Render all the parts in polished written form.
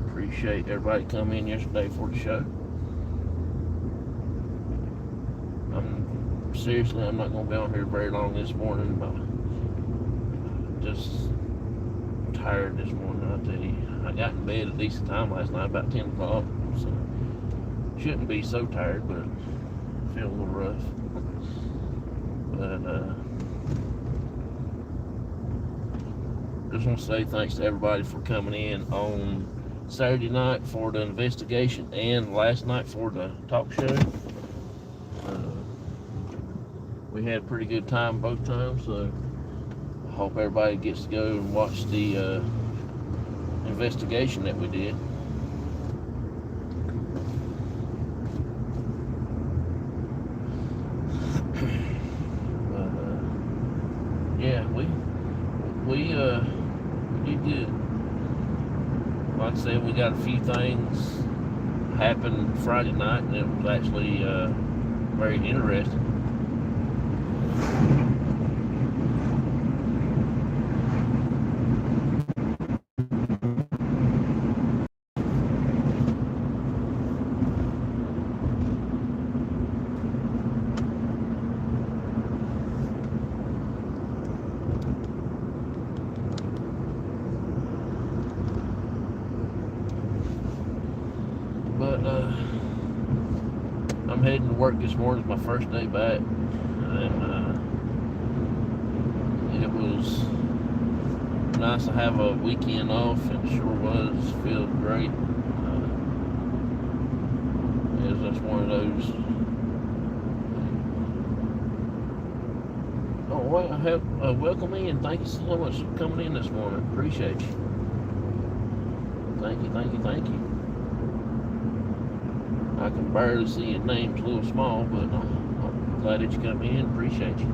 Appreciate everybody coming in yesterday for the show. I'm not going to be on here very long this morning. Just tired this morning, I tell you. I got in bed at a decent time last night, about 10 o'clock, so shouldn't be so tired, but I feel a little rough. But just want to say thanks to everybody for coming in on Saturday night for the investigation and last night for the talk show. We had a pretty good time both times, so I hope everybody gets to go and watch the investigation that we did. Yeah, we did good. Like I said, we got a few things happen Friday night, and it was actually very interesting. But I'm heading to work this morning. It's my first day back, and it was nice to have a weekend off. It sure was. Feels great. It's just one of those. Oh wait, I have welcome in. Thank you so much for coming in this morning. Appreciate you. Thank you, thank you, thank you. I can barely see your name's a little small, but I'm glad that you come in. Appreciate you.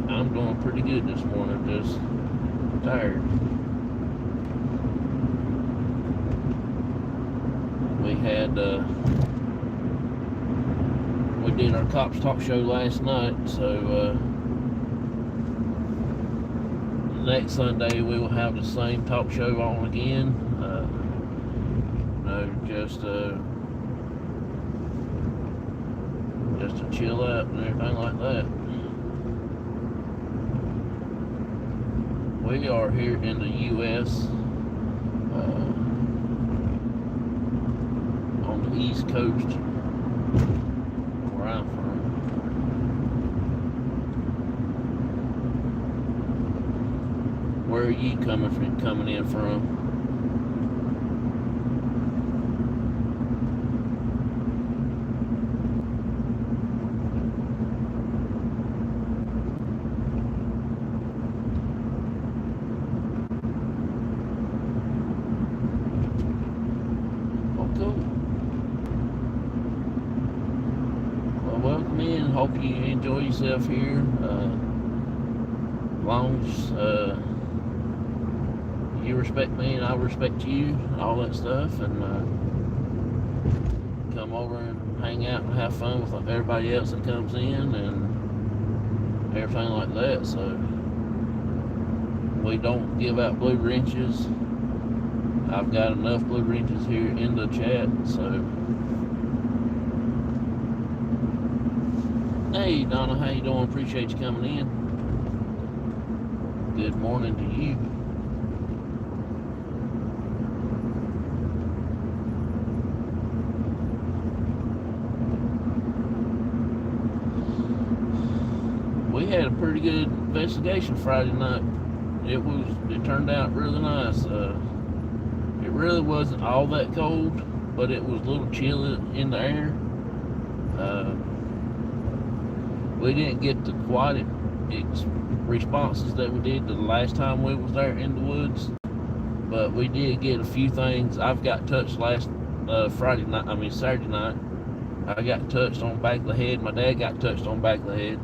I'm doing pretty good this morning, just tired. We did our Cops Talk show last night, so next Sunday we will have the same talk show on again. Just to chill out and everything like that. We are here in the U.S. On the East Coast, where I'm from. Where are you coming in from? Hope you enjoy yourself here. As long as you respect me and I respect you, all that stuff, and come over and hang out and have fun with everybody else that comes in and everything like that. So we don't give out blue wrenches. I've got enough blue wrenches here in the chat, so. Hey Donna, how you doing? Appreciate you coming in. Good morning to you. We had a pretty good investigation Friday night. It turned out really nice. It really wasn't all that cold, but it was a little chilly in the air. We didn't get the quite responses that we did the last time we was there in the woods, but we did get a few things. I've got touched Saturday night. I got touched on the back of the head. My dad got touched on the back of the head.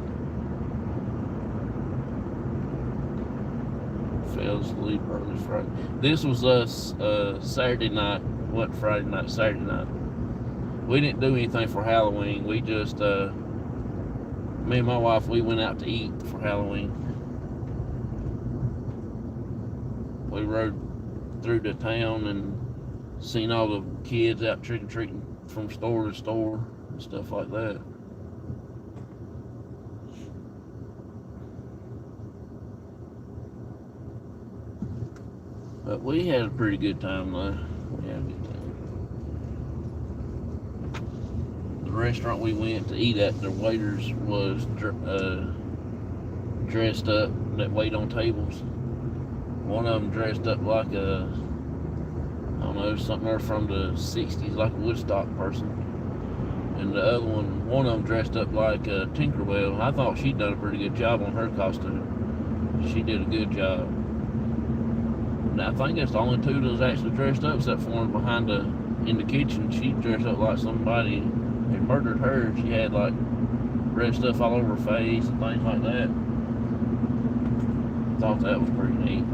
Fell asleep early Friday. This was us Saturday night. What Friday night? Saturday night. We didn't do anything for Halloween. We just me and my wife, we went out to eat for Halloween. We rode through the town and seen all the kids out trick-or-treating from store to store and stuff like that. But we had a pretty good time though. We had a good time. The restaurant we went to eat at, the waiters was dressed up that wait on tables. One of them dressed up like a, I don't know, something from the 60s, like a Woodstock person. And the other one of them dressed up like a Tinkerbell. I thought she'd done a pretty good job on her costume. She did a good job. And I think that's the only two that was actually dressed up, except for one behind in the kitchen. She dressed up like somebody had murdered her. She had like red stuff all over her face and things like that. Thought that was pretty neat.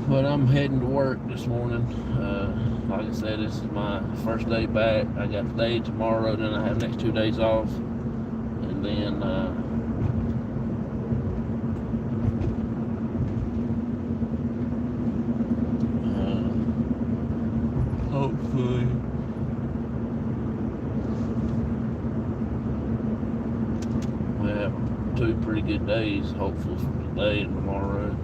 But I'm heading to work this morning. Like I said, this is my first day back. I got today, tomorrow, then I have the next 2 days off. And then hopefully we'll have 2 pretty good days, hopefully, for today and tomorrow.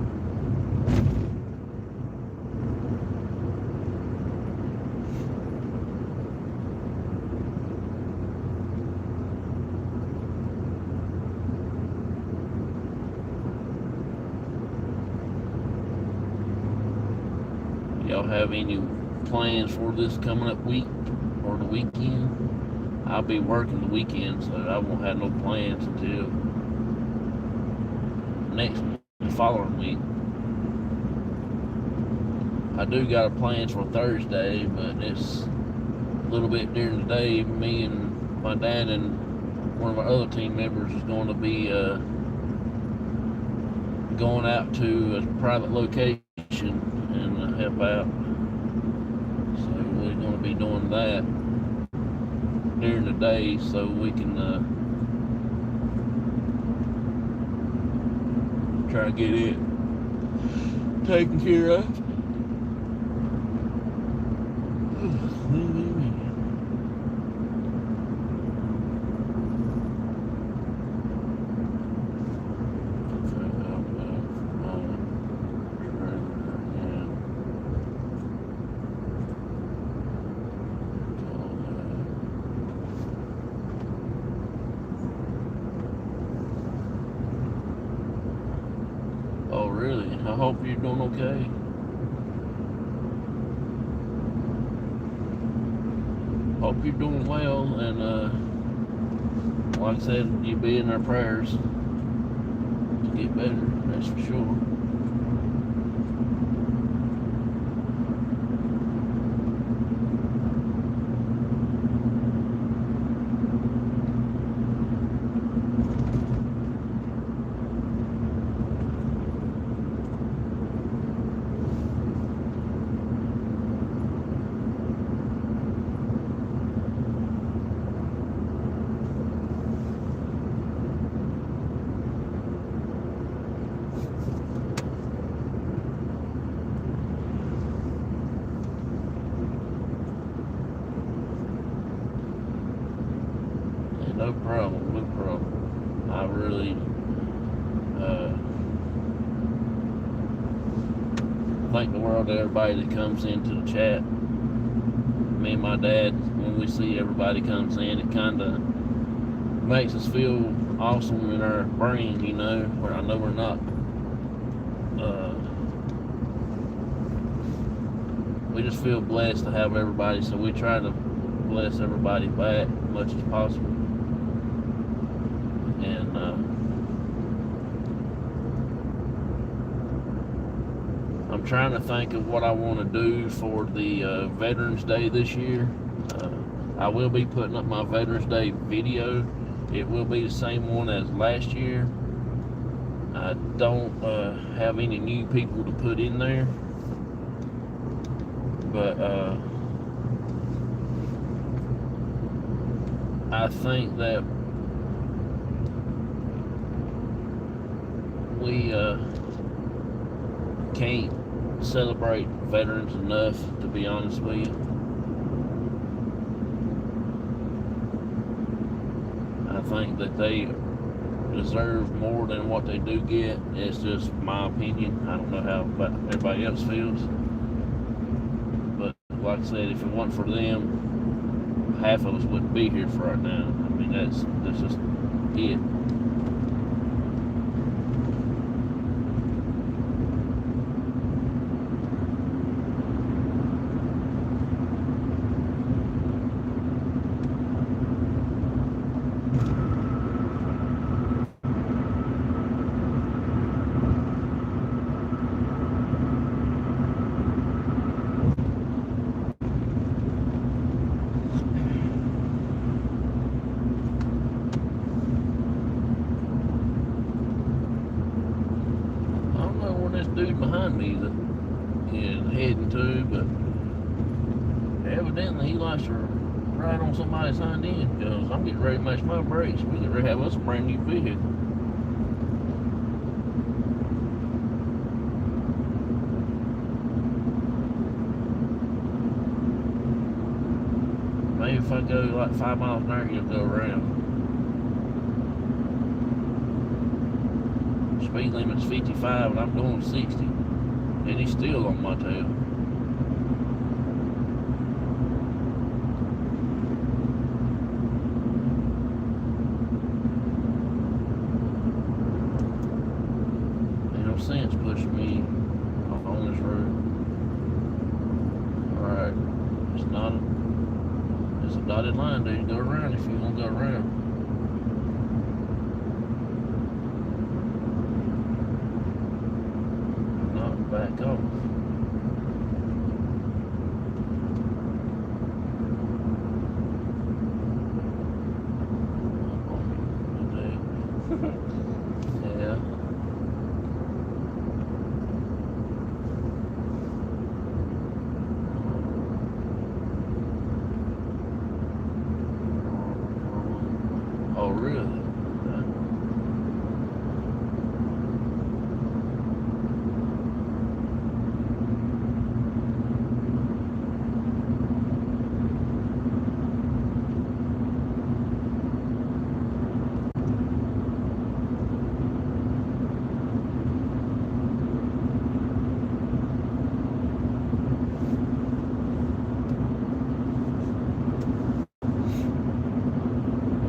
Y'all have any plans for this coming up week or the weekend? I'll be working the weekend, so I won't have no plans until the following week. I do got plans for Thursday, but it's a little bit during the day. Me and my dad and one of our other team members is going to be going out to a private location and help out. So we're going to be doing that during the day so we can try to get it taken care of. Oh, really? I hope you're doing okay. Hope you're doing well, and like I said, you'll be in our prayers to get better, that's for sure. No problem, no problem. I really thank the world to everybody that comes into the chat. Me and my dad, when we see everybody comes in, it kind of makes us feel awesome in our brain, you know, where I know we're not, we just feel blessed to have everybody, so we try to bless everybody back as much as possible. And I'm trying to think of what I want to do for the Veterans Day this year. I will be putting up my Veterans Day video. It will be the same one as last year. I don't have any new people to put in there, but I think that we can't celebrate veterans enough, to be honest with you. I think that they deserve more than what they do get. It's just my opinion. I don't know how everybody else feels. But like I said, if it wasn't for them, half of us wouldn't be here for right now. I mean, that's just it. This dude behind me that is heading to, but evidently he likes to ride on somebody's hind end, because I'm getting ready to match my brakes. We get ready to have us a brand new vehicle. Maybe if I go like 5 miles an hour, you'll go around. Speed limit's 55 and I'm going 60, and he's still on my tail. Ain't no sense pushing me on this road. Alright, it's a dotted line, dude. Go around if you want to go around. Back off. Yeah. Oh, really?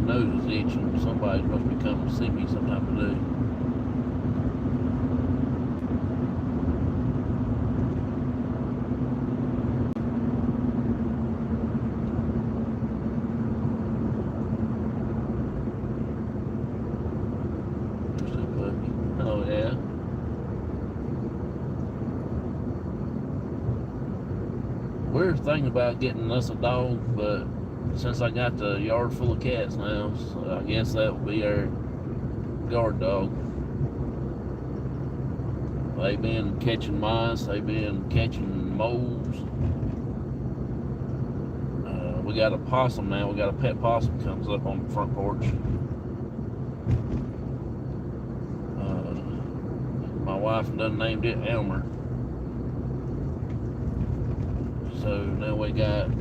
Nose is itching. Somebody must be coming to see me sometime today. There's that puppy. Oh yeah. Weird thing about getting us a dog, but since I got the yard full of cats now, so I guess that will be our guard dog. They've been catching mice, they've been catching moles. We got a possum now, we got a pet possum comes up on the front porch. My wife done named it Elmer. So now we got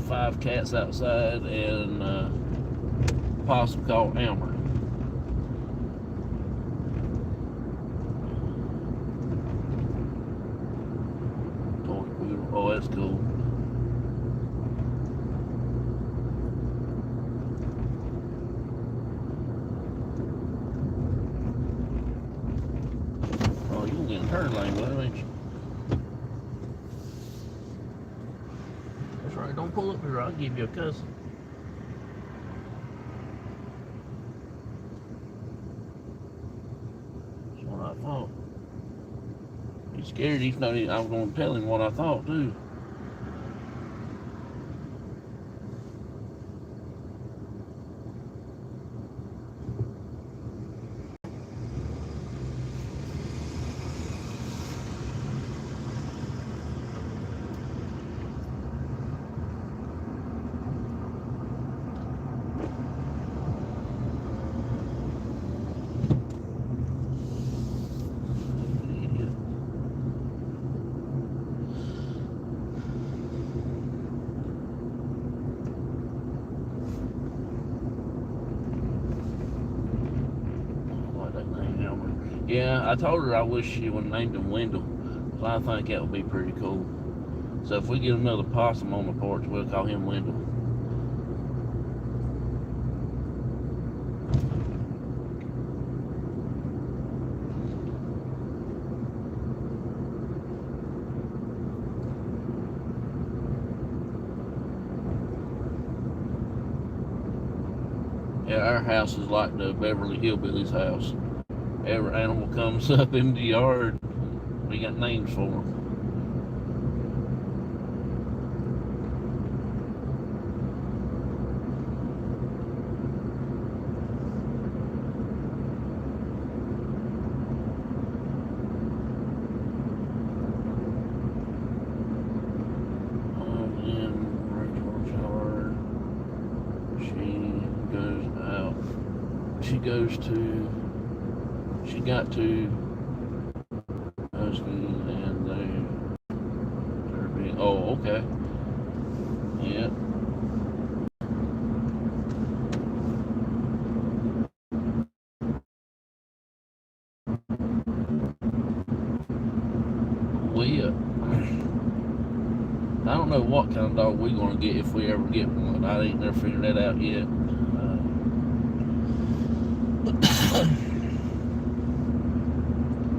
5 cats outside and a possum called Elmer. Oh, that's cool. Oh, you can get in turn lane with it, ain't you? That's right, don't pull up here, I'll give you a cussing. That's what I thought. He's scared, he's not even, I was going to tell him what I thought too. Yeah, I told her I wish she would have named him Wendell, 'cause I think that would be pretty cool. So if we get another possum on the porch, we'll call him Wendell. Yeah, our house is like the Beverly Hillbillies house. Every animal comes up in the yard. We got names for them. In Rachel's yard, she goes out. She got to Husky and they're being, oh, okay. Yeah. I don't know what kind of dog we're gonna get if we ever get one. I ain't never figured that out yet.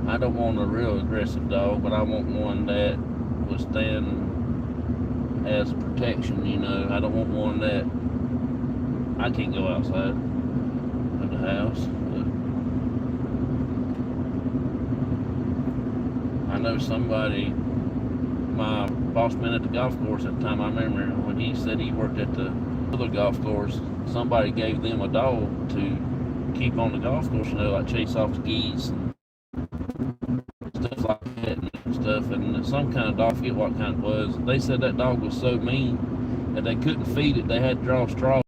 I don't want a real aggressive dog, but I want one that will stand as protection, you know. I don't want one that I can't go outside of the house. But I know somebody, my boss man at the golf course at the time, I remember when he said he worked at the other golf course, somebody gave them a dog to keep on the golf course, you know, like chase off the geese and stuff like that and stuff. And some kind of dog, I forget what kind it was. They said that dog was so mean that they couldn't feed it. They had to draw straws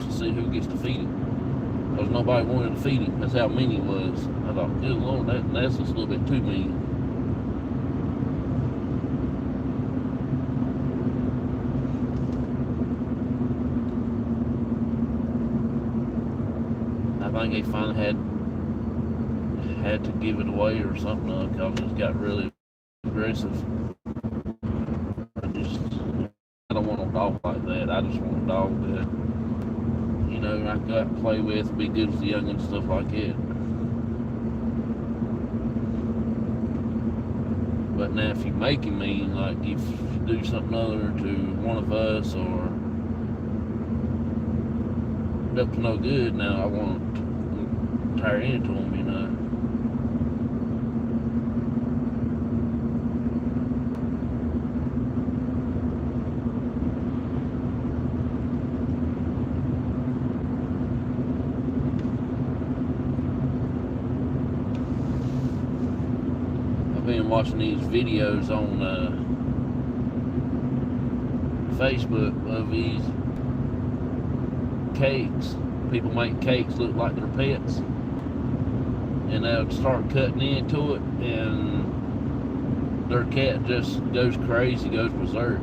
to see who gets to feed it, because nobody wanted to feed him. That's how mean he was. I thought, good Lord, that's just a little bit too mean. I think they finally had to give it away or something because it got really aggressive. I don't want a dog like that. I just want a dog that, you know, I can go out and play with, be good with the young and stuff like that. But now if you make him mean, like if you do something other to one of us or up to no good, now I want to tear into him, you know. I've been watching these videos on Facebook of these cakes. People make cakes look like their pets, and they'll start cutting into it, and their cat just goes crazy, goes berserk.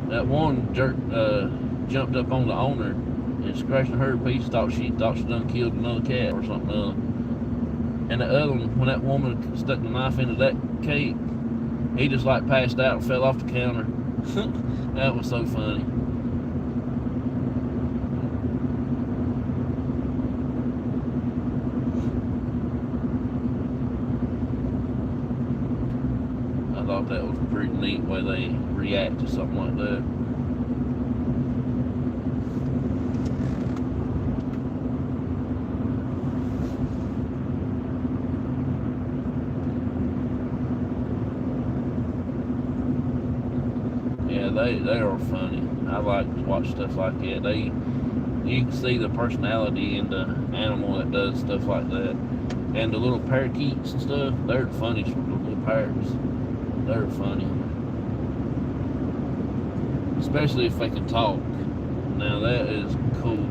That one jumped up on the owner and scratching her piece. Thought she done killed another cat or something else. And the other one, when that woman stuck the knife into that cake, he just like passed out and fell off the counter. That was so funny. I thought that was a pretty neat way they react to something like that. Yeah, they are funny. I like to watch stuff like that. You can see the personality in the animal that does stuff like that. And the little parakeets and stuff, they're the funniest with the little parrots. They're funny. Especially if they can talk. Now that is cool.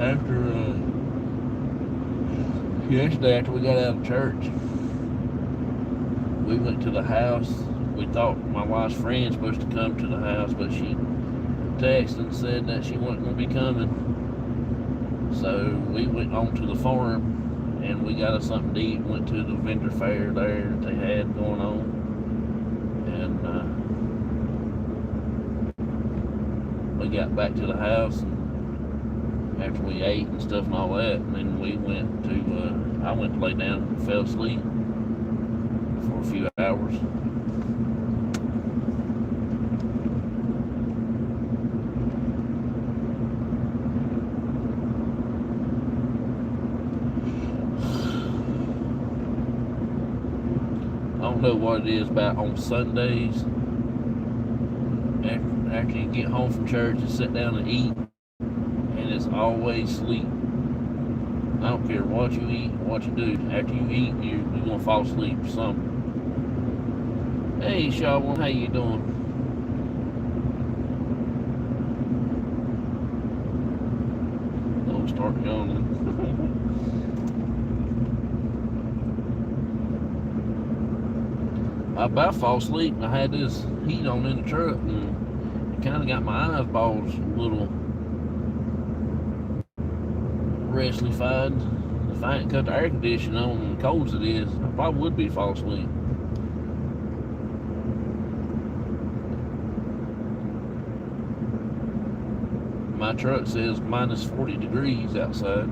after yesterday, after we got out of church, we went to the house. We thought my wife's friend's supposed to come to the house, but she texted and said that she wasn't going to be coming. So we went on to the farm and we got us something to eat. Went to the vendor fair there that they had going on. And we got back to the house and after we ate and stuff and all that, and then we went to, I went to lay down and fell asleep for a few hours. I don't know what it is about on Sundays, after you get home from church and sit down and eat, and it's always sleep. I don't care what you eat, what you do. After you eat, you're going to fall asleep or something. Hey, Shawan, how you doing? Don't start yawning. I about fall asleep and I had this heat on in the truck and it kind of got my eyeballs a little restless-fied. If I hadn't cut the air conditioning on and cold as it is, I probably would be fall asleep. My truck says minus 40 degrees outside.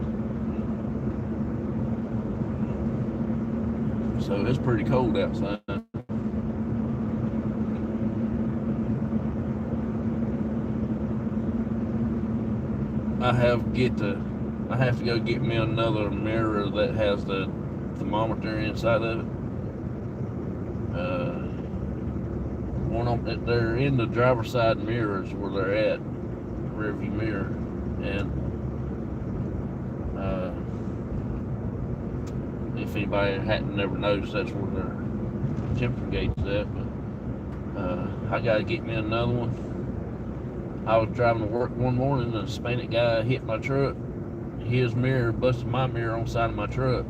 So it's pretty cold outside. I have to go get me another mirror that has the thermometer inside of it. They're in the driver's side mirrors where they're at, rear view mirror, and if anybody hadn't never noticed, that's where their temperature gauge is at. But I gotta get me another one. I was driving to work one morning and a Hispanic guy hit my truck. His mirror busted my mirror on the side of my truck.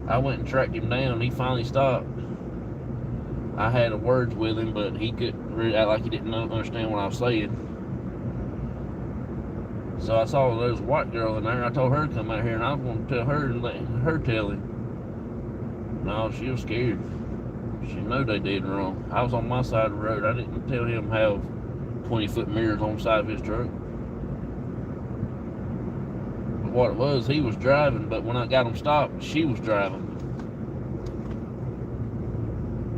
I went and tracked him down. He finally stopped. I had words with him, but he couldn't really act like he didn't understand what I was saying. So I saw there was a white girl in there. I told her to come out here, and I was going to tell her and let her tell him. No, she was scared. She knew they did wrong. I was on my side of the road. I didn't tell him to have 20-foot mirrors on the side of his truck. But what it was, he was driving, but when I got him stopped, she was driving.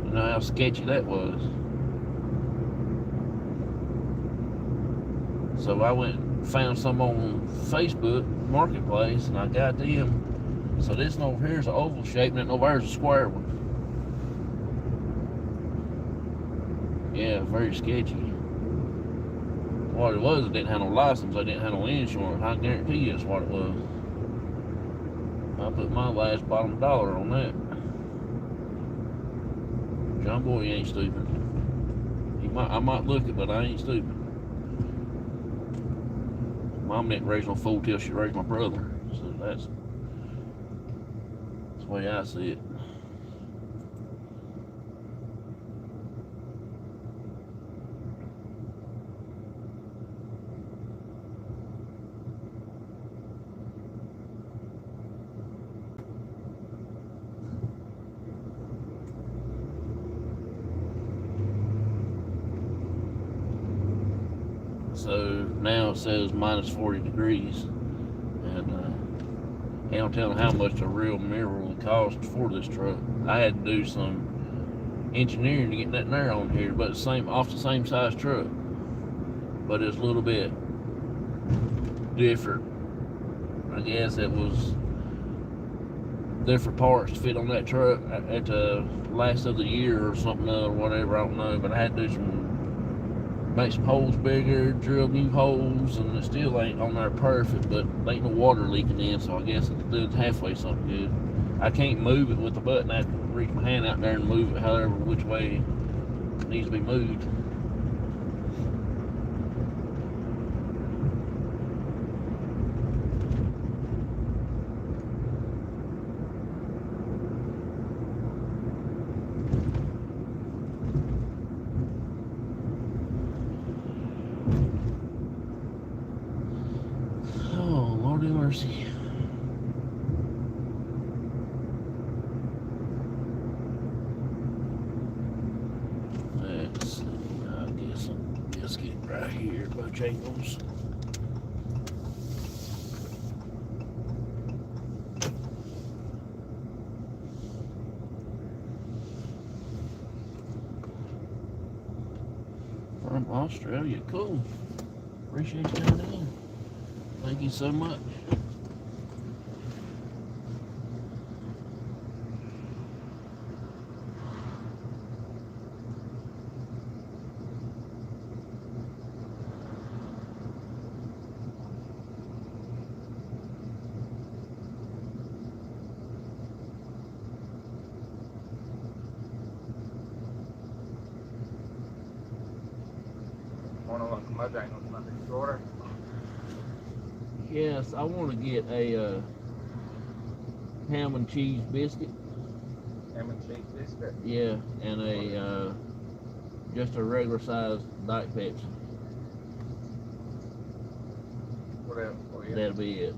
You know how sketchy that was. So I went and found some on Facebook Marketplace, and I got them. So this one over here is an oval shape, and that over there is a square one. Yeah, very sketchy. What it was, it didn't have no license, I didn't have no insurance. I guarantee you that's what it was. I put my last bottom dollar on that. John Boy, you ain't stupid. I might look it, but I ain't stupid. Mom didn't raise no fool till she raised my brother. So that's the way I see it. So now it says minus 40 degrees, and he don't tell me how much a real mirror will cost for this truck. I had to do some engineering to get that there on here, but it's off the same size truck, but it's a little bit different. I guess it was different parts to fit on that truck at the last of the year or something or whatever, I don't know, but I had to do make some holes bigger, drill new holes, and it still ain't on there perfect, but there ain't no water leaking in, so I guess it's doing halfway something good. I can't move it with the button. I have to reach my hand out there and move it however which way it needs to be moved. mercy. Let's see. I guess I'll just get right here by Jingles. From Australia. Cool. Appreciate you coming in. Thank you so much. Yes, I want to get a ham and cheese biscuit. Ham and cheese biscuit? Yeah, and a just a regular sized Diet Pepsi. What else for you? That'll be it.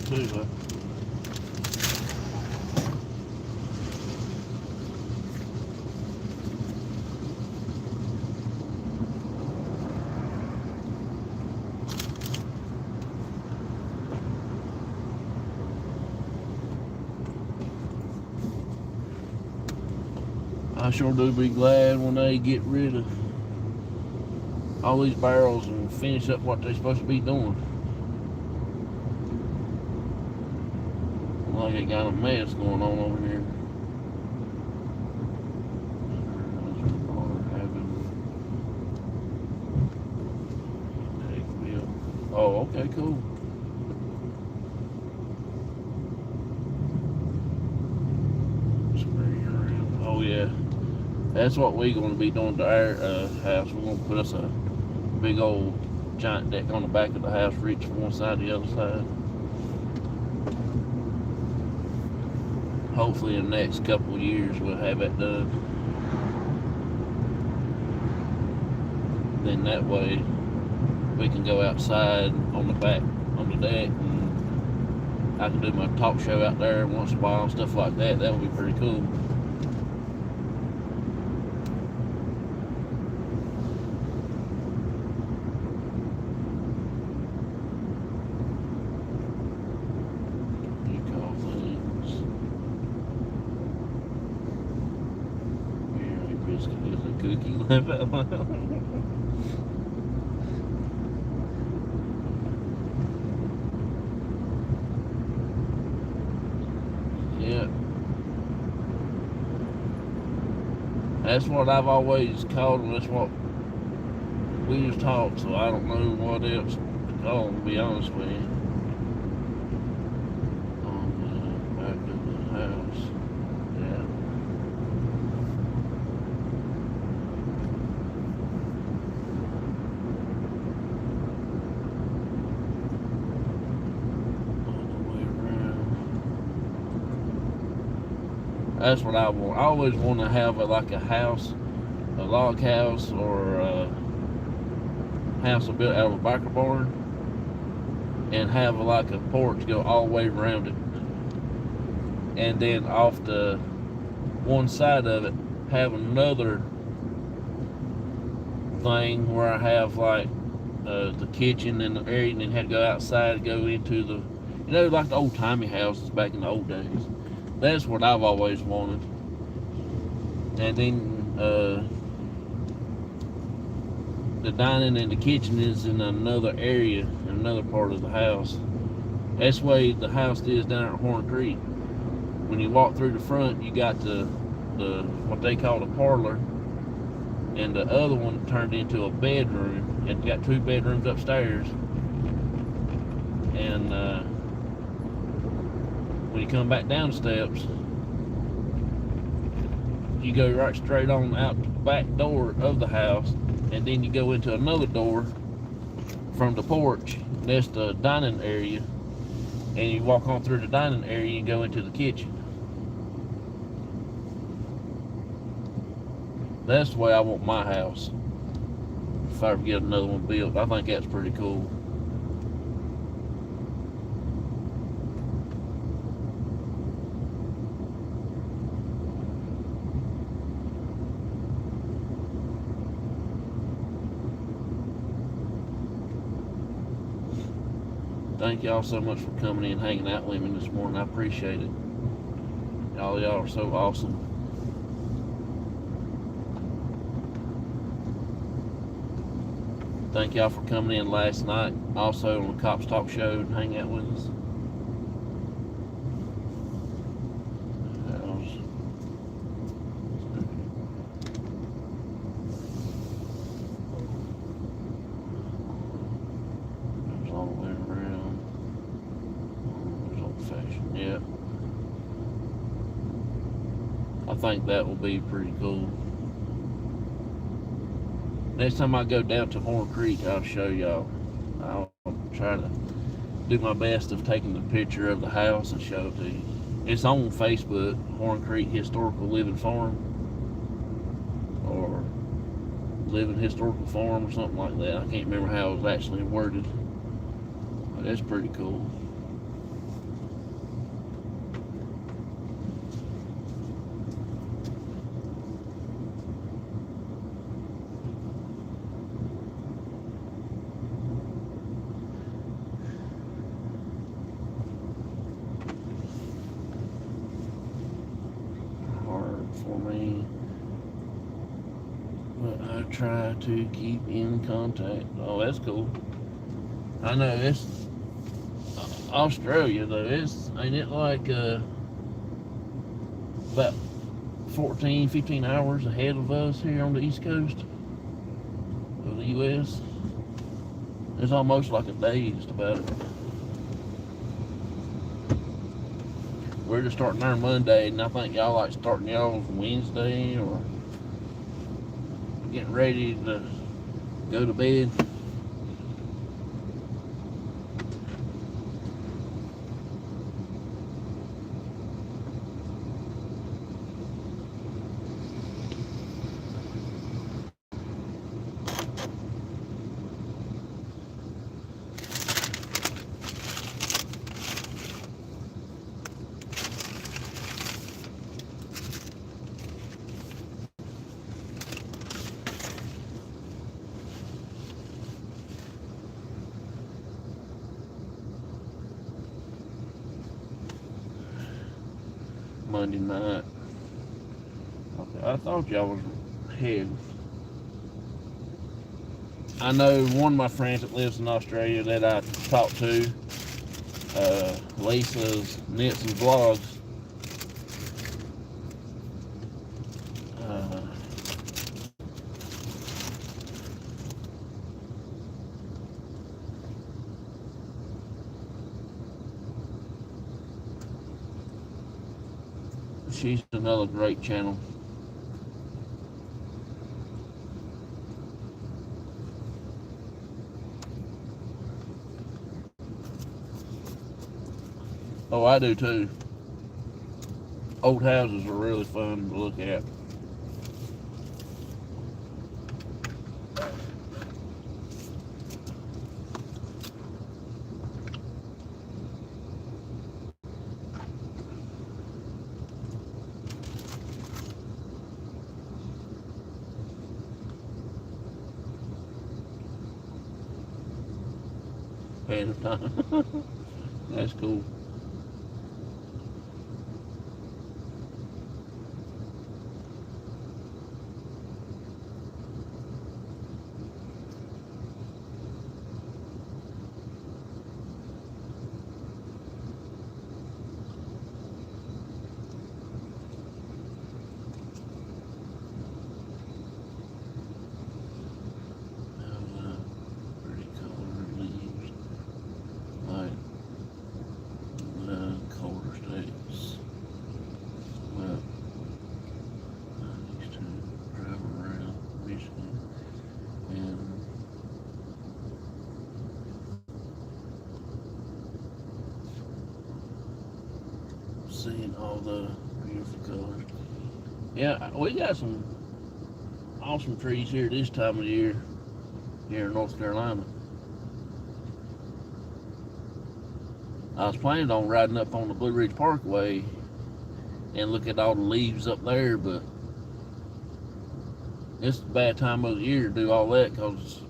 Too, huh? I sure do be glad when they get rid of all these barrels and finish up what they're supposed to be doing. Like they got a mess going on over here. Oh, okay, cool. Oh yeah, that's what we're going to be doing to our house. We're going to put us a big old giant deck on the back of the house, reach from one side to the other side. Hopefully in the next couple of years we'll have it done. Then that way we can go outside on the back, on the deck, and I can do my talk show out there once in a while and stuff like that. That would be pretty cool. Cookie left out loud. Yeah. That's what I've always called them. That's what we just taught, so I don't know what else to call them, to be honest with you. On the back of the house. Yeah. That's what I want. I always want to have like a house, a log house, or a house built out of a biker barn, and have like a porch go all the way around it. And then off the one side of it, have another thing where I have like the kitchen and the area, and then had to go outside, go into the, like the old timey houses back in the old days. That's what I've always wanted. And then the dining and the kitchen is in another area, in another part of the house. That's the way the house is down at Horn Creek. When you walk through the front, you got the what they call the parlor, and the other one turned into a bedroom, and got 2 bedrooms upstairs. And when you come back down the steps, you go right straight on out the back door of the house, and then you go into another door from the porch. That's the dining area, and you walk on through the dining area and go into the kitchen. That's the way I want my house. If I ever get another one built, I think that's pretty cool. Thank y'all so much for coming in, hanging out with me this morning. I appreciate it. Y'all are so awesome. Thank y'all for coming in last night, also on the Cops Talk Show, and hang out with us. There's all the way around. There's old fashioned. Yep. I think that will be pretty cool. Next time I go down to Horn Creek, I'll show y'all. I'll try to do my best of taking the picture of the house and show it to you. It's on Facebook, Horn Creek Historical Living Farm, or Living Historical Farm, or something like that. I can't remember how it was actually worded, but that's pretty cool. For me, but I try to keep in contact. Oh, that's cool. I know it's Australia though. Ain't it like about 14-15 hours ahead of us here on the East Coast of the U.S.? It's almost like a day just about it. We're just starting our Monday, and I think y'all like starting y'all's Wednesday, or getting ready to go to bed. Monday night. Okay, I thought y'all was ahead. I know one of my friends that lives in Australia that I talked to, Lisa's Knits and Vlogs. She's another great channel. Oh, I do too. Old houses are really fun to look at. ahead of time. That's cool. Pretty colored leaves, like the colder states. But I used to drive around Michigan and seeing all the beautiful colors. Yeah, we got some awesome trees here this time of year here in North Carolina. I was planning on riding up on the Blue Ridge Parkway and look at all the leaves up there, but it's a bad time of the year to do all that because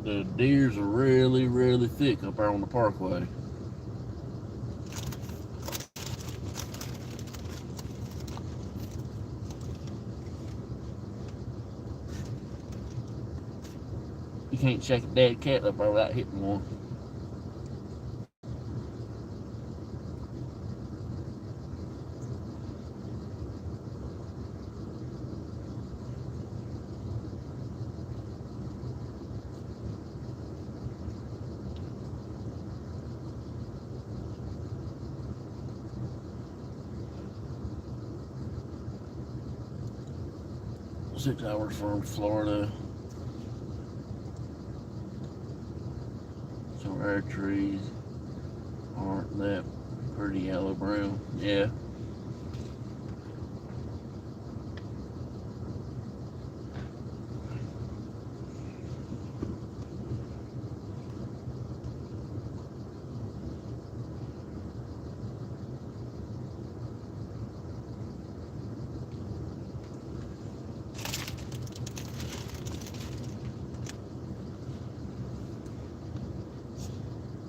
the deers are really, really thick up there on the parkway. You can't check a dead cat up there without hitting one. 6 hours from Florida. So our trees aren't that pretty yellow brown. Yeah.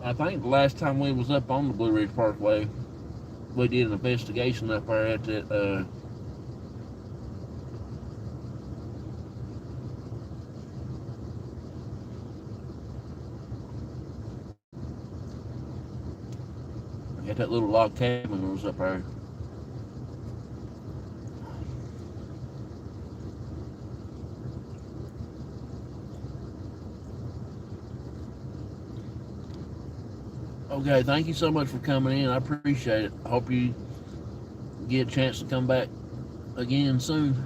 I think the last time we was up on the Blue Ridge Parkway, we did an investigation up there at that little log cabin that was up there. Okay, thank you so much for coming in. I appreciate it. I hope you get a chance to come back again soon.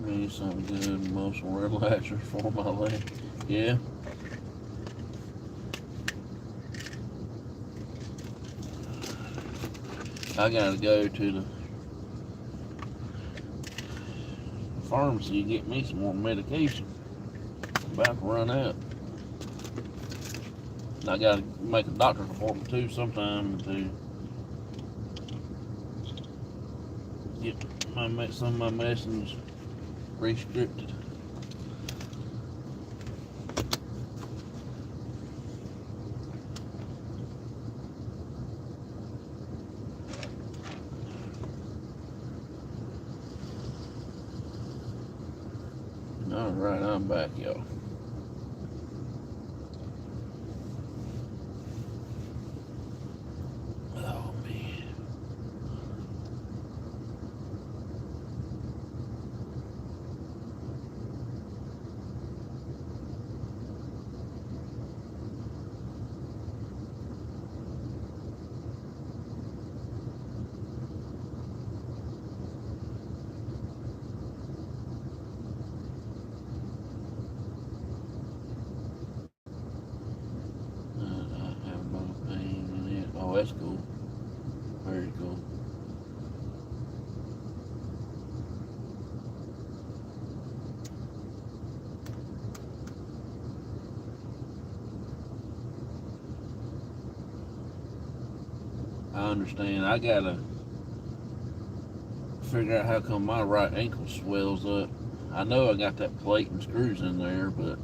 Need some good muscle relaxers for my leg. Yeah. I gotta go to the pharmacy and get me some more medication. I'm about to run out. I gotta make a doctor's appointment too sometime to get some of my messengers restricted. All right, I'm back, y'all. Oh man. I have no pain in it. Oh, that's cool. Very cool. I understand. I gotta figure out how come my right ankle swells up. I know I got that plate and screws in there, but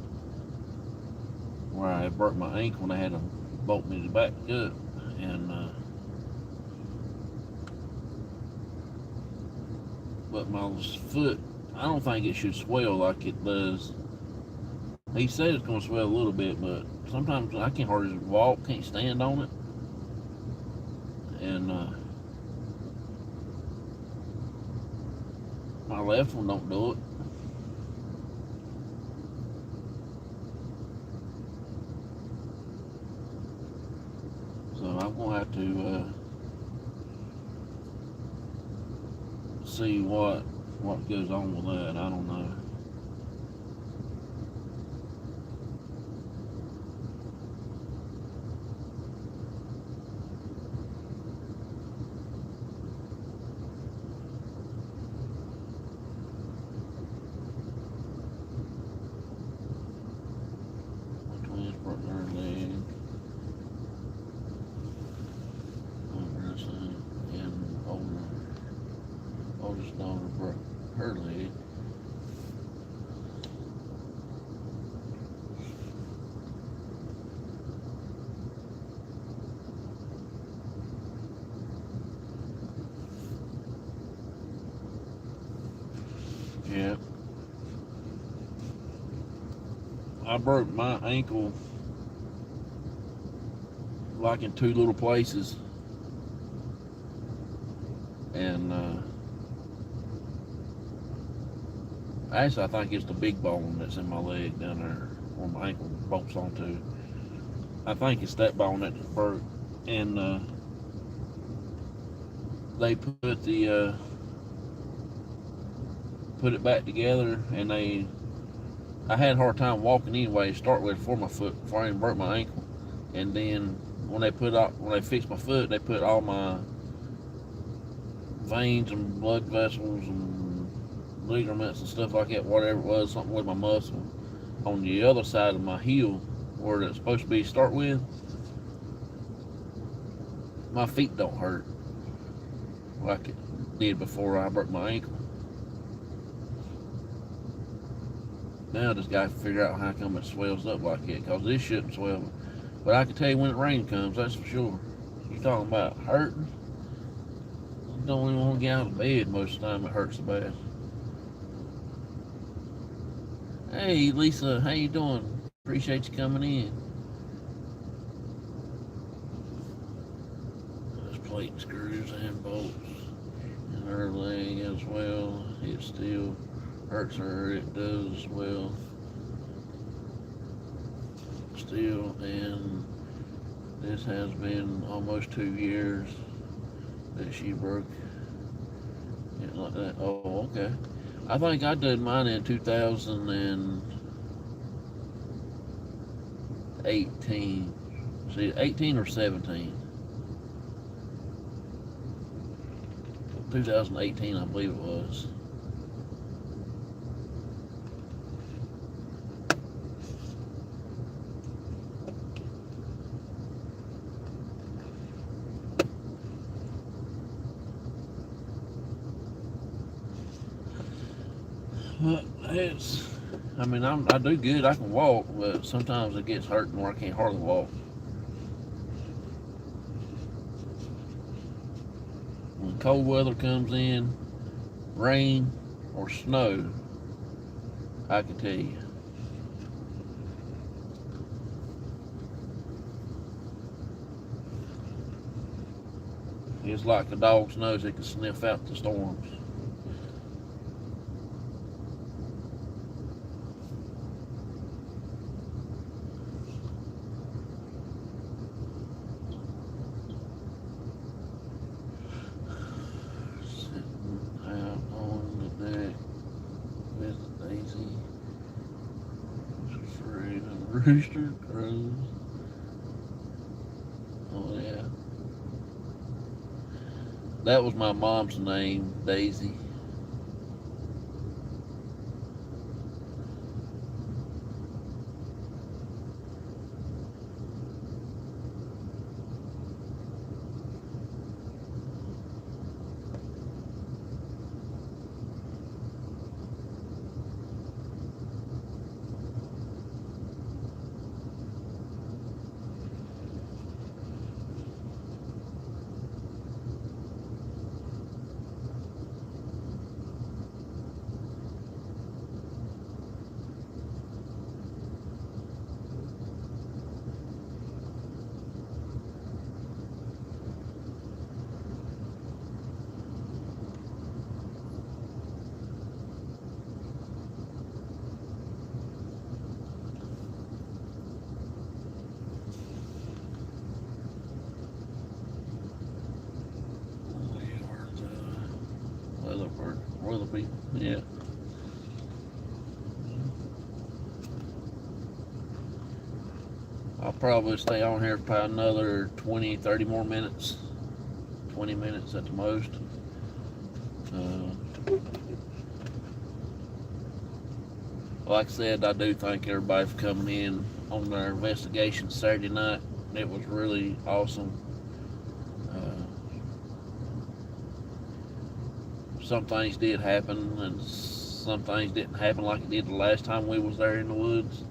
where I broke my ankle and I had to bolt me back up, and but my foot, I don't think it should swell like it does. He said it's gonna swell a little bit, but sometimes I can't hardly walk, can't stand on it, and my left one don't do it. So I'm gonna have to see what goes on with that. I don't know. My twins broke their leg. And oldest daughter broke her leg. Yeah. I broke my ankle like in two little places, and actually I think it's the big bone that's in my leg down there where my ankle bolts onto. I think it's that bone that broke, and they put it back together, and I had a hard time walking anyway to start with before I even broke my ankle, and then when they fixed my foot, they put all my veins and blood vessels and ligaments and stuff like that, whatever it was, something with my muscle, on the other side of my heel where it's supposed to be to start with. My feet don't hurt like it did before I broke my ankle. Now I just got to figure out how come it swells up like it, because this shouldn't swell. But I can tell you when the rain comes, that's for sure. You talking about hurting? You don't even want to get out of bed most of the time, it hurts so bad. Hey Lisa, how you doing? Appreciate you coming in. There's plate screws and bolts in her leg as well. It still hurts her, it does as well. Still, and this has been almost 2 years that she broke it like that. Oh, okay. I think I did mine in 2018. See, 18 or 17. 2018, I believe it was. I mean, I do good. I can walk, but sometimes it gets hurting where I can't hardly walk. When cold weather comes in, rain or snow, I can tell you. It's like a dog's nose that can sniff out the storms. Sitting out on the deck with Daisy, Fred and Rooster crows. Oh yeah. That was my mom's name, Daisy. Weather people, yeah. I'll probably stay on here for another 20, 30 more minutes. 20 minutes at the most. Like I said, I do thank everybody for coming in on their investigation Saturday night. It was really awesome. Some things did happen, and some things didn't happen like it did the last time we was there in the woods.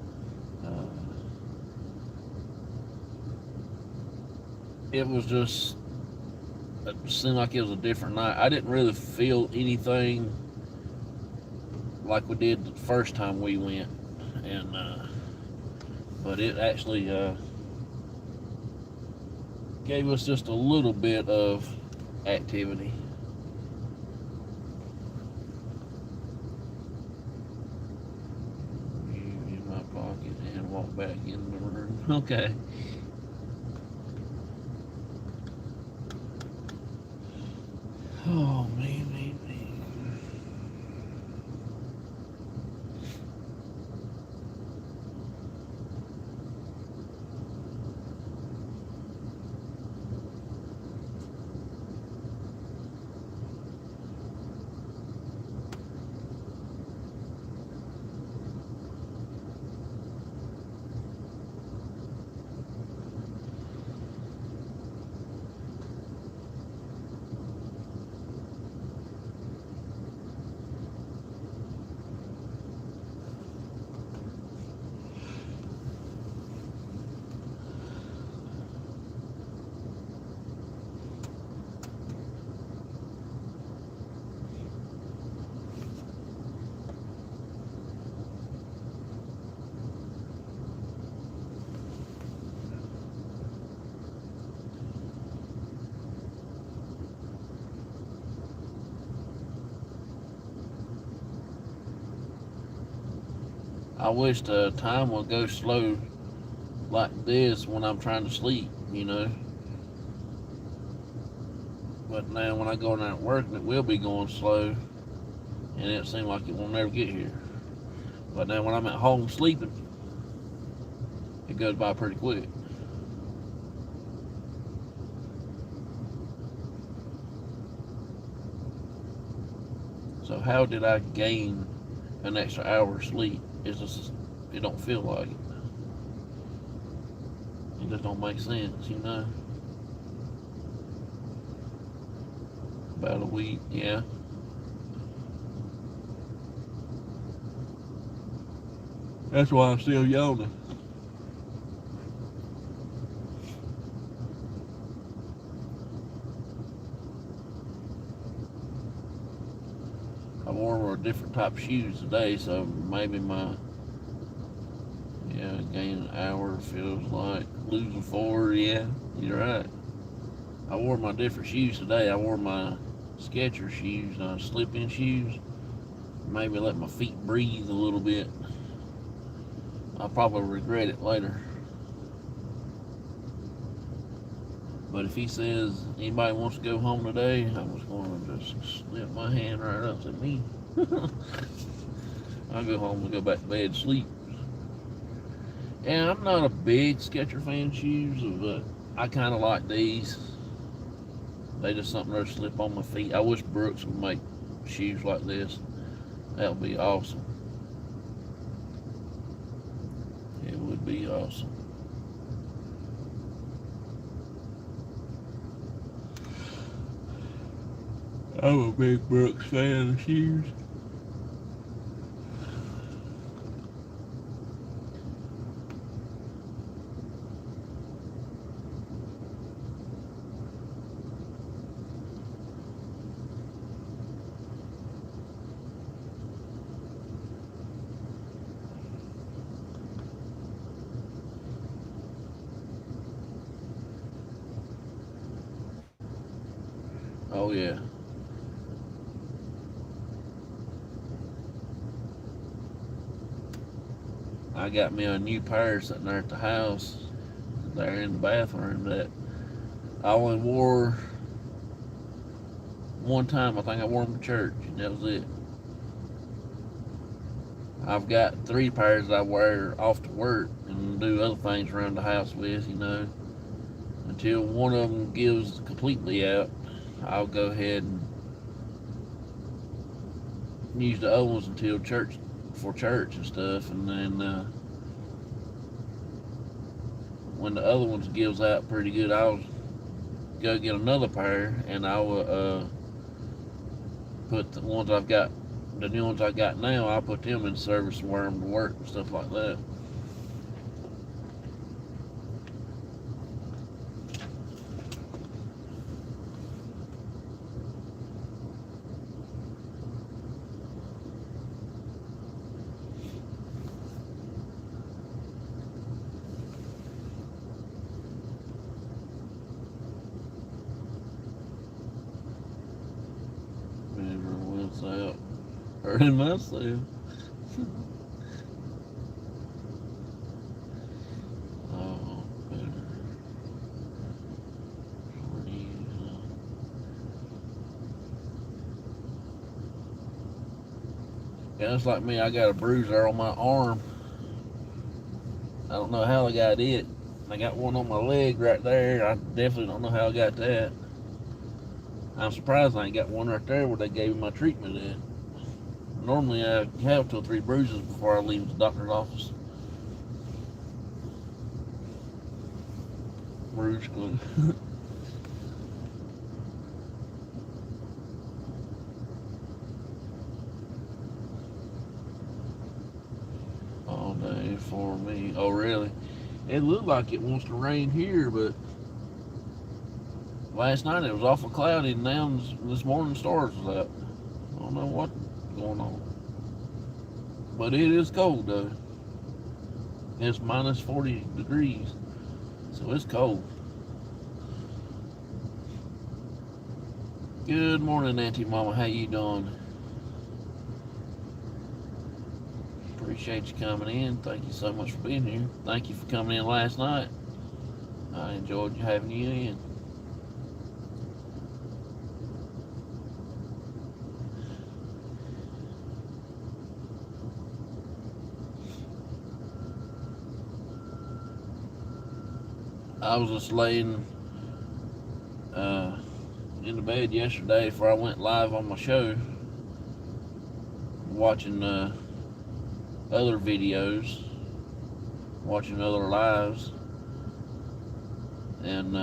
It was just, it seemed like it was a different night. I didn't really feel anything like we did the first time we went, and but it actually gave us just a little bit of activity. In my pocket and walk back in the room. Okay. Oh, me. I wish the time would go slow like this when I'm trying to sleep, you know. But now when I go in there at work, it will be going slow, and it seems like it will never get here. But now when I'm at home sleeping, it goes by pretty quick. So how did I gain an extra hour of sleep? It's just, it don't feel like it. It just don't make sense, you know. About a week, yeah. That's why I'm still yawning. I wore a different type of shoes today, so maybe gain an hour feels like losing 4. Yeah, you're right. I wore my different shoes today. I wore my Skechers shoes, slip-in shoes. Maybe let my feet breathe a little bit. I'll probably regret it later. But if he says anybody wants to go home today, I'm just going to just slip my hand right up to me. I'll go home and go back to bed and sleep. And I'm not a big Skechers fan of shoes, but I kind of like these. They just something to slip on my feet. I wish Brooks would make shoes like this. That would be awesome. It would be awesome. I'm a big Brooks fan of shoes. Oh yeah. I got me a new pair sitting there at the house, there in the bathroom, that I only wore one time. I think I wore them to church, and that was it. I've got 3 pairs I wear off to work and do other things around the house with, until one of them gives completely out. I'll go ahead and use the other ones until church, for church and stuff, and then when the other ones gives out pretty good, I'll go get another pair, and I will put the ones I've got, the new ones I got now, I'll put them in service and wear them to work and stuff like that. Out. Hurting myself. Oh, better. Yeah, it's like me. I got a bruise there on my arm. I don't know how I got it. I got one on my leg right there. I definitely don't know how I got that. I'm surprised I ain't got one right there where they gave me my treatment at. Normally I have 2 or 3 bruises before I leave the doctor's office. Bruise glue. All day for me. Oh really? It looked like it wants to rain here, but last night it was awful cloudy, and now this morning stars was out. I don't know what's going on. But it is cold though. It's minus 40 degrees. So it's cold. Good morning, Auntie Mama. How you doing? Appreciate you coming in. Thank you so much for being here. Thank you for coming in last night. I enjoyed having you in. I was just laying in the bed yesterday before I went live on my show, watching other videos, watching other lives, and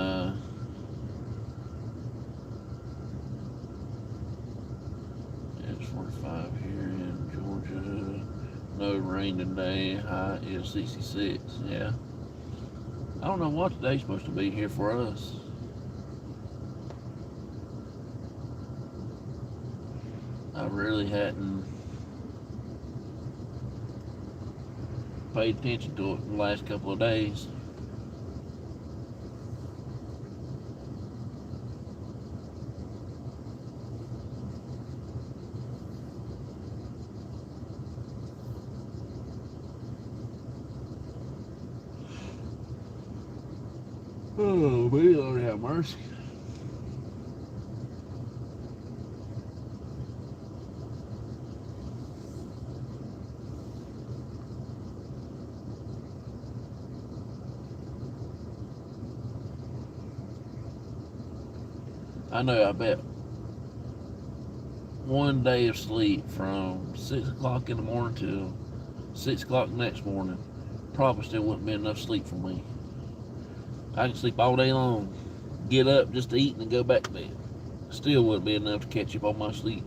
it's 45 here in Georgia. No rain today. High is 66. Yeah. I don't know what today's supposed to be here for us. I really hadn't paid attention to it in the last couple of days. Oh, we Lord have mercy. I know, I bet one day of sleep from 6 o'clock in the morning till 6 o'clock the next morning probably still wouldn't be enough sleep for me. I can sleep all day long, get up just to eat and then go back to bed. Still wouldn't be enough to catch up on my sleep.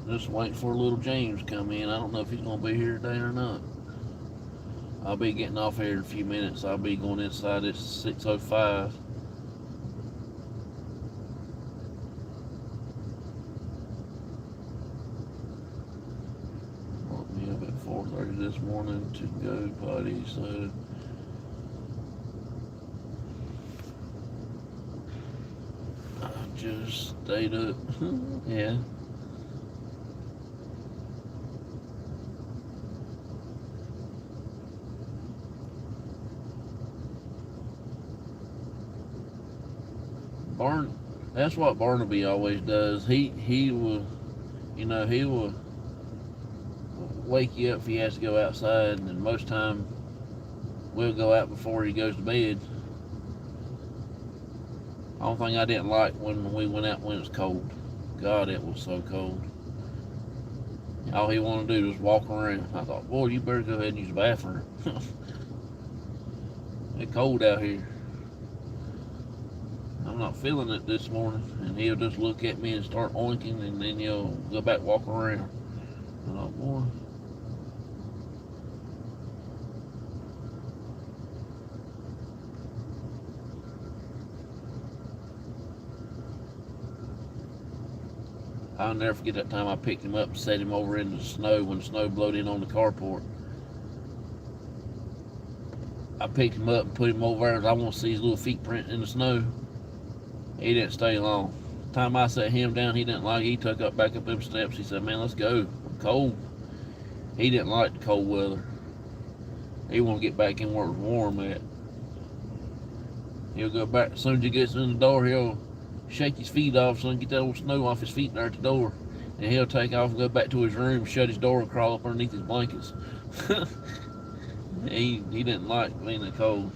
Just waiting for little James to come in. I don't know if he's going to be here today or not. I'll be getting off here in a few minutes. I'll be going inside at 6:05. Woke me up at 4:30 this morning to go potty, so I just stayed up. Yeah. That's what Barnaby always does. He will, he will wake you up if he has to go outside, and most time we'll go out before he goes to bed. The only thing I didn't like when we went out when it was cold. God, it was so cold. All he wanted to do was walk around. I thought, boy, you better go ahead and use the bathroom. It's cold out here. I'm not feeling it this morning, and he'll just look at me and start oinking, and then he'll go back walk around. I thought, boy. I'll never forget that time I picked him up and set him over in the snow when the snow blowed in on the carport. I picked him up and put him over there because I want to see his little feet print in the snow. He didn't stay long. The time I set him down, he didn't like it. He took up back up them steps. He said, man, let's go. I'm cold. He didn't like the cold weather. He want to get back in where it was warm at. He'll go back. As soon as he gets in the door, he'll shake his feet off so he can get that old snow off his feet there at the door. And he'll take off and go back to his room, shut his door, and crawl up underneath his blankets. He didn't like being that cold.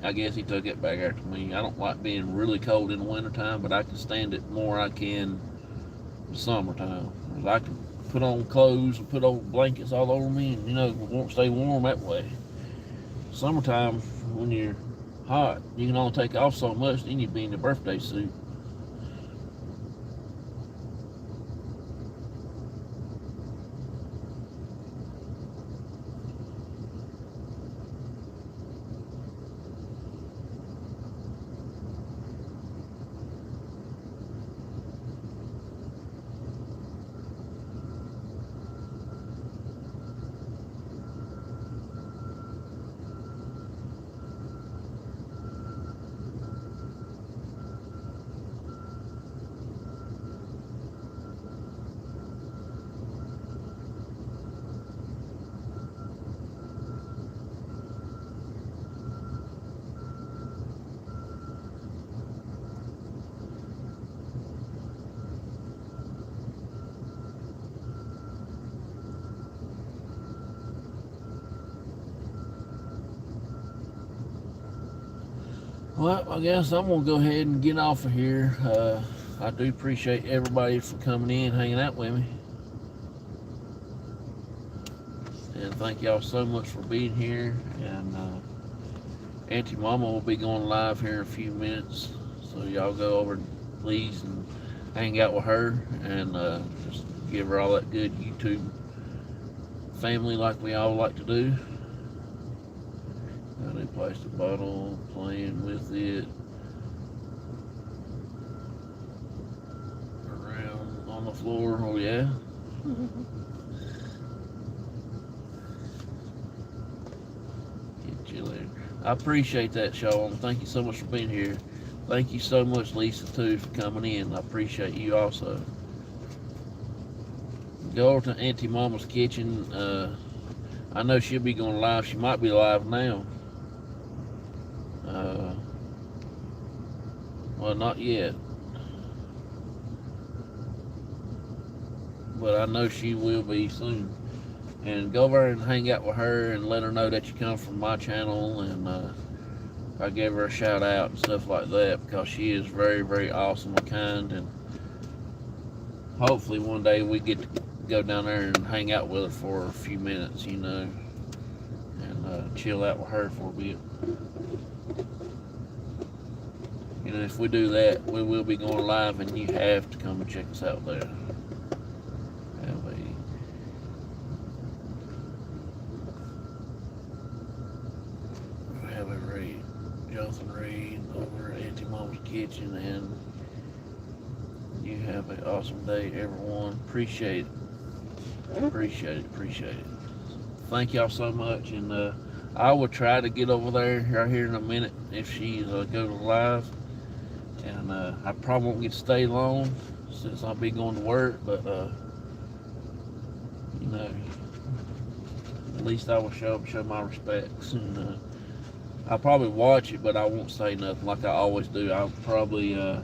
I guess he took it back after me. I don't like being really cold in the wintertime, but I can stand it more than I can in the summertime. I can put on clothes and put on blankets all over me and, won't stay warm that way. Summertime, when you're hot, you can only take off so much, then you'd be in your birthday suit. Well, I guess I'm gonna go ahead and get off of here. I do appreciate everybody for coming in, hanging out with me, and thank y'all so much for being here. And Auntie Mama will be going live here in a few minutes, so y'all go over, please, and hang out with her, and just give her all that good YouTube family like we all like to do. Got a plastic bottle, playing with it around on the floor. Oh yeah. Get you later. I appreciate that, Sean. Thank you so much for being here. Thank you so much, Lisa, too, for coming in. I appreciate you also. Go over to Auntie Mama's kitchen. I know she'll be going live. She might be live now. Well, not yet. But I know she will be soon. And go over and hang out with her and let her know that you come from my channel, and I gave her a shout out and stuff like that, because she is very, very awesome and kind, and hopefully one day we get to go down there and hang out with her for a few minutes, you know, and chill out with her for a bit. You know, if we do that, we will be going live, and you have to come and check us out there. Have a read, Jonathan Reed over at Auntie Mama's kitchen, and you have an awesome day, everyone. Appreciate it. Appreciate it. Appreciate it. Thank y'all so much, and I will try to get over there right here in a minute if she goes live. And I probably won't get to stay long since I'll be going to work, but you know, at least I will show my respects, and I'll probably watch it, but I won't say nothing like I always do. I'll probably I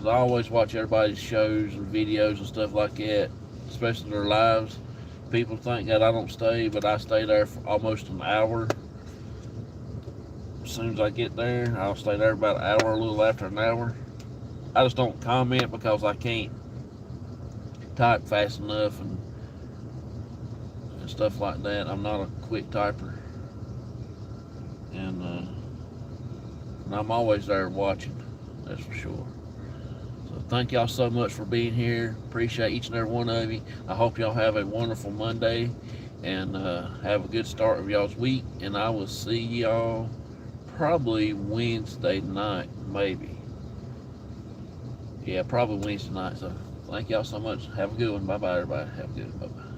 always watch everybody's shows and videos and stuff like that, especially their lives. People think that I don't stay, but I stay there for almost an hour. As soon as I get there, I'll stay there about an hour, a little after an hour. I just don't comment because I can't type fast enough and stuff like that. I'm not a quick typer, and I'm always there watching, that's for sure. So thank y'all so much for being here. Appreciate each and every one of you. I hope y'all have a wonderful Monday, and have a good start of y'all's week, and I will see y'all probably Wednesday night, maybe. Yeah, probably Wednesday night. So thank y'all so much. Have a good one. Bye bye, everybody. Have a good one. Bye bye.